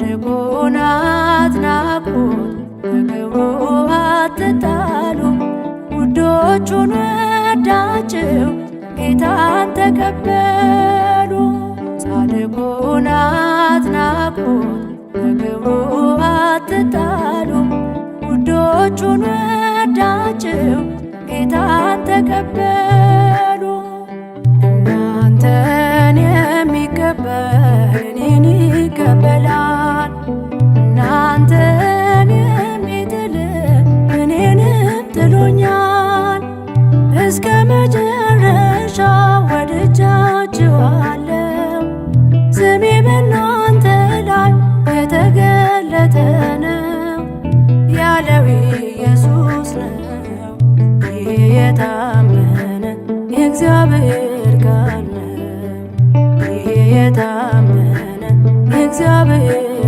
ጻድቁን አትናቁት ከክብሩ አትጣሉ። ውዶቹን ወዳችሁ ጌታን ተቀበሉ። ጻድቁን አትናቁት ከክብሩ አትጣሉ። ውዶቹን ወዳችሁ ጌታን ተቀበሉ። እናንተን የሚቀበል እኔን ይቀበላል።